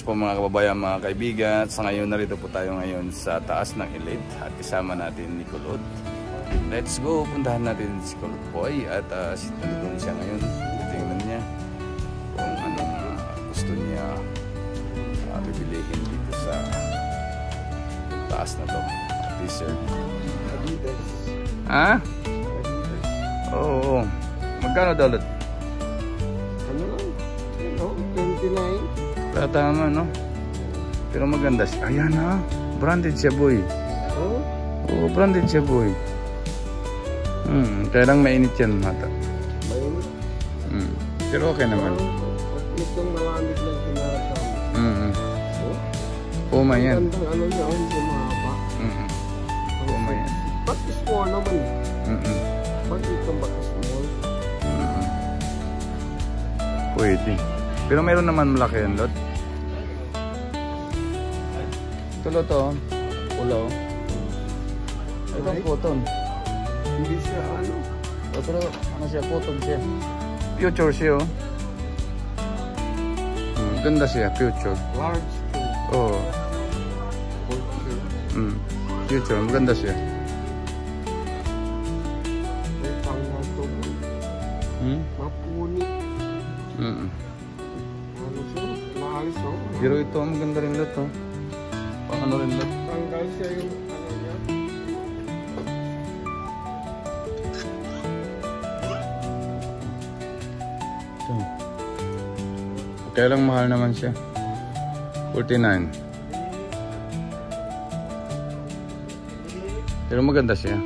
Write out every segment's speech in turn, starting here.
po mga kababayan, mga kaibigan. Sa ngayon, narito po tayo ngayon sa taas ng Elite at kasama natin ni Kulot. Let's go, puntahan natin si Kulot Boy at nandun siya ngayon. Tingnan niya kung anong gusto niya bibilihin dito sa taas na to. T-shirt. Ha? Oo. Magkano daw ulit? Ano lang? 29. Tama, no? Pero maganda siya. Ayan ha. Branded siya, boy. Oh? Oo, branded siya, boy. Kaya lang mainit yan, mata. Mainit? Pero okay naman. Itong malamig lang sinasama. Puma yan. Gandang ano niya, hindi mahaba. Puma yan. Ba't small naman? Ba't itong ba't small? Pwede. Pero meron naman malaki yan, Lot. Ito, Lot, oh. Pula, oh. Ito, cotton. Hindi siya ano. Oh, pero ano siya, cotton siya. Future siya, oh. Ganda siya, future. Large too. Oo. Future, maganda siya. May pangnato. Mapuni. Ano siya? Maalis ako. Pero ito, maganda rin, Lot, oh. Pang ano rin, Lot. Tanggal siya yung ano niya. Ito. Kaya lang mahal naman siya. 49. Pero maganda siya.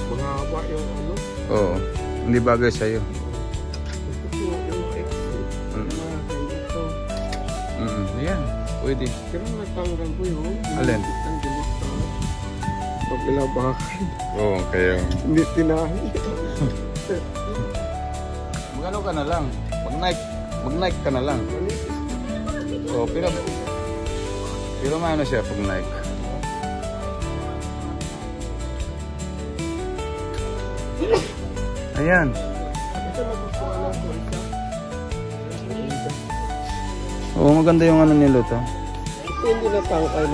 Mahaba yung ano. Oo. Hindi bagay sa'yo. Gusto ko yung exit. Ito. Yan. Pwede. Pero natanggal ko yun. Alin? Ang dilit na. Paglabakan. Oo, kaya. Hindi tinahi. Magano ka na lang. Mag-Nike ka na lang. Oo, pero maano siya pag Nike. Ayan. Oo, maganda yung ano nilo to. Ito hindi natanggal.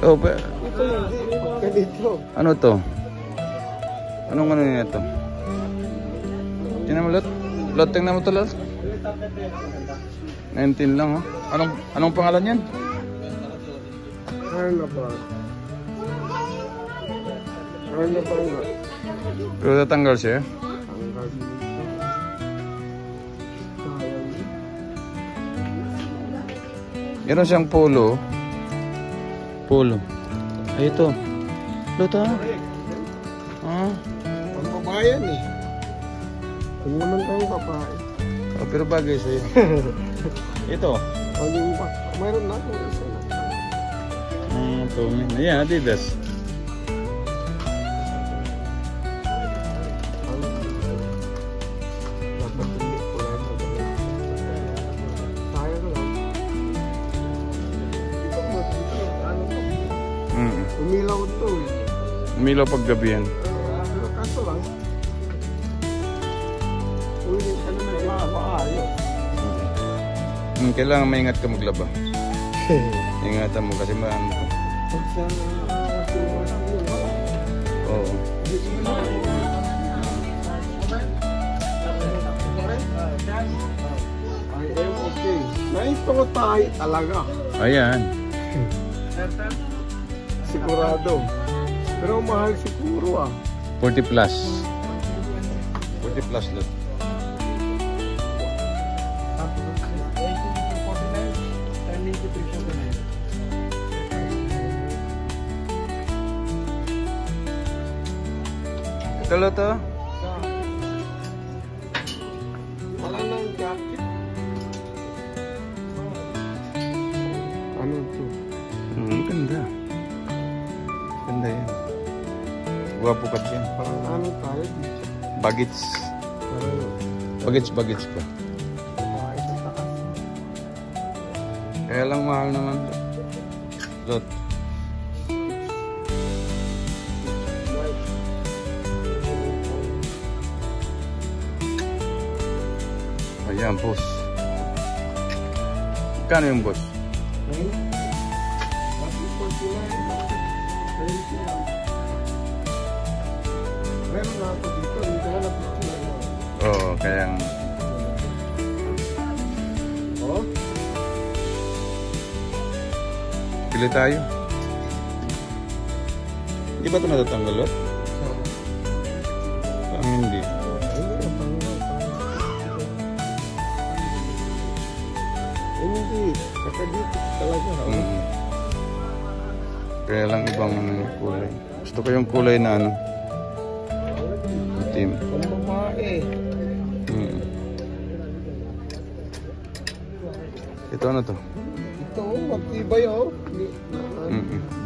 Oo, pero Ito hindi ganito. ano to? Anong ano niya to? Tingnan mo, Lot. Lot, tingnan mo to, Lot. 19 lang, oh. Anong pangalan yan? Carnaval. Nga. Pero tatanggal siya. Tanggal dito. Meron siyang polo. Polo. Ay, ito. Lot, ha? Ang babayan eh. Ano naman tayong babae? Oh, pero bagay sa'yo. Ito. Mayroon na akong isa na. Tommy. Ayan, Adidas. Dapat hindi ko lang. Sayang lang. Ito mo, ano to? Umilaw to eh. Umilaw paggabihan. Pero kaso lang. Ulit ka na nagmaayos. Kailangan maingat ka maglaba. Ingatan mo kasi maano to. Pag sa Oo. I am okay. Naito tayo talaga. Ayan. Sigurado. Pero mahal siguro ah. 40 plus. 40 plus, Lot. Ito, Lot, oh. Wala nang jacket. Ano to? Ganda. Ganda yan. Guwapo ka dyan. Parang ano tayo dito. Bagets. Bagets pa. Babae sa taas. Kaya lang mahal naman. Lot. Ayan, boss. Kano yung boss? Meron na ako dito, hindi ko na picture. Oo, kaya Oh? pili tayo. Hindi ba ito natatanggal? Hindi. Hindi, nakadito talaga. Kaya lang ibang kulay. Gusto ko yung kulay na ano, itim. Ang babae. Ito ano to? Ito, matibay oh.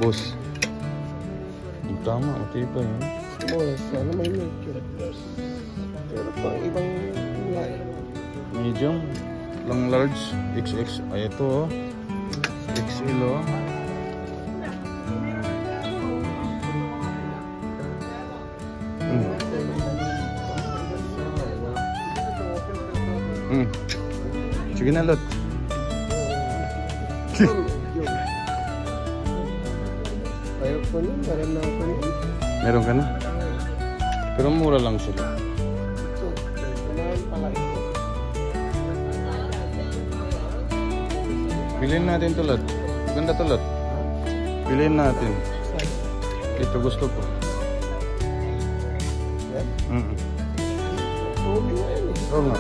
Boss. Tama, matibay. Sana may medyo. Pero pang ibang kulay. Medium. Lang large. XX. Ay ito oh. XL oh. Sige na, Lot. Ayaw ko nun, meron na ako nun. Meron ka na? Pero mura lang sila. Ito, kumain pala ito. Bilhin natin to, Lot. Ganda to, Lot. Bilhin natin. Ito gusto ko. Yan? Oo nga.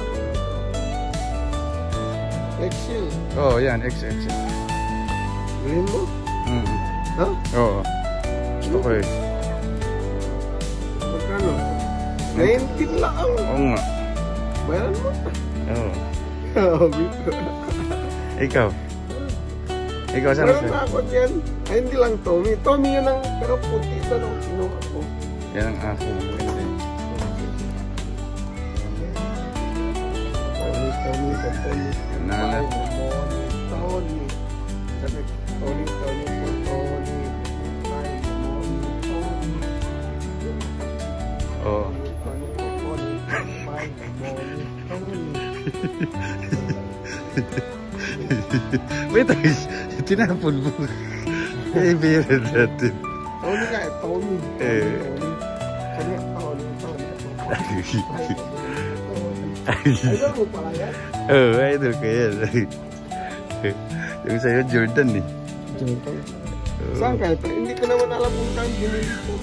XL. Oo, yan. XXL. Bilhin mo? Ha? Oo. Gusto ko eh. Magkano? 19 lang. Oo nga. Bayaran mo? Oo. Sabi ko. Ikaw? Ikaw saan Meron na ako dyan. Ay, hindi lang Tommy. Tommy yun ang, pero puti ito nung kinuha ko. Yan ang akin. Ganda eh. Tommy. Nanat. Tony. Sabi, Tony. Oo. Wait, tinapon mo. Eh, biran natin. Tony ka, Tony. Sabi, Tony. Idol mo pala yan? Oo, idol ko yan. Yung sa'yo, Jordan eh. Jordan? Saan ka? Hindi ko naman alam kung saan binili ko.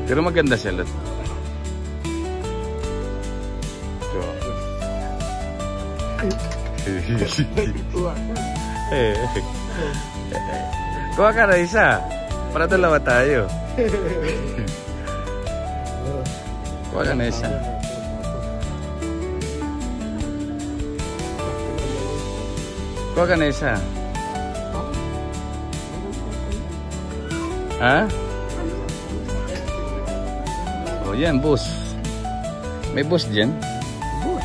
Pero maganda siya, Lot. So. Kuha ka na isa. Para dalawa tayo. Kuha ka na isa. Kuha ka na isa. Ha? Oh, yan, boss. May boss dyan? Boss,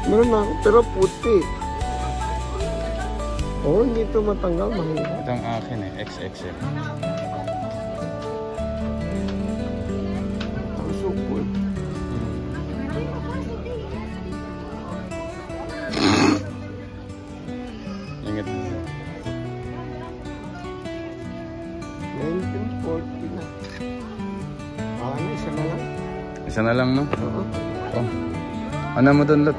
meron na ako, pero puti. Oo, hindi ito matanggal, mahirap. Ito ang akin eh, XXL. Ang sukul. Ingat mo. 1940 na. Isa na lang. Isa na lang, no? Oo. Oh. Ano mo doon, Lot?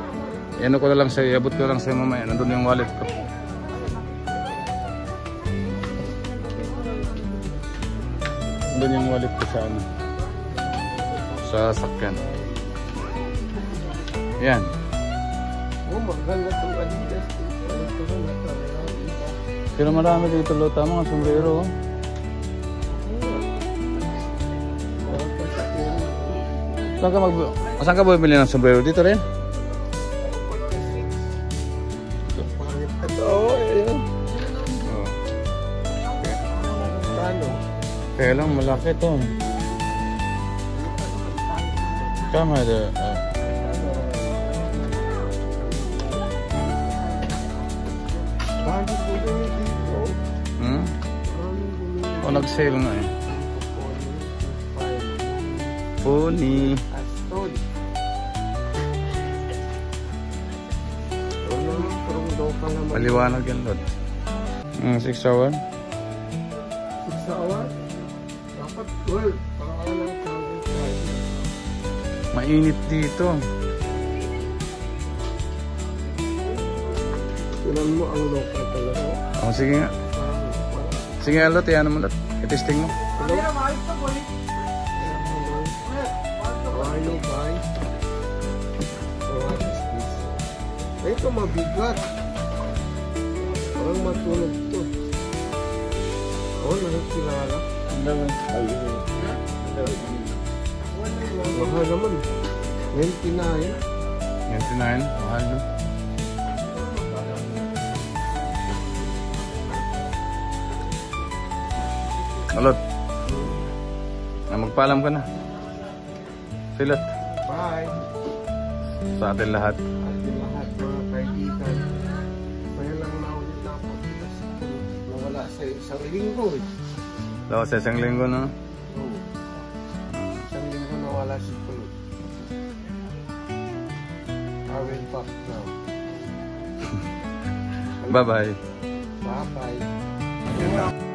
Ano ko na lang sa'yo, iabot ko lang sa'yo mamaya. Nandun yung wallet ko. Nandun yung wallet ko sa ano? Sa sakyan. Yan. Oo, maganda itong Adidas. Pero marami dito, Lot. Tama nga, sombrero. Saan ka bumili ng sombrero? Dito rin? Oo, ayan. Oo. Kano? Kaya lang, malaki to. Tama ito. Bakit po bumili dito? O, nag-sale nga eh. Pony. Aston. local naman. Maliwanag yan, Lot. 6 hour? 6 hour? Dapat 12. Para ka lang Mainit dito. tinan mo ang local talaga. Oh, sige nga. Sige nga, Lot. Yan mo, Lot. I-testing mo. Hello? Hello, bye. So, what is this? Ito mabigat. Parang matulog to. Oh, nakikilala. Mahal naman. 29. 29. Mahal, no? Lot. Magpaalam ka na. Silat. Bye. Sa atin lahat. Ating lahat mga kaibigan. Kaya lang naulit ako. Nawala sa isang linggo eh. Daw sa isang linggo, no? Oo. Isang linggo nawala si Kulot. I will back now. Bye-bye. Bye-bye. Yun lang.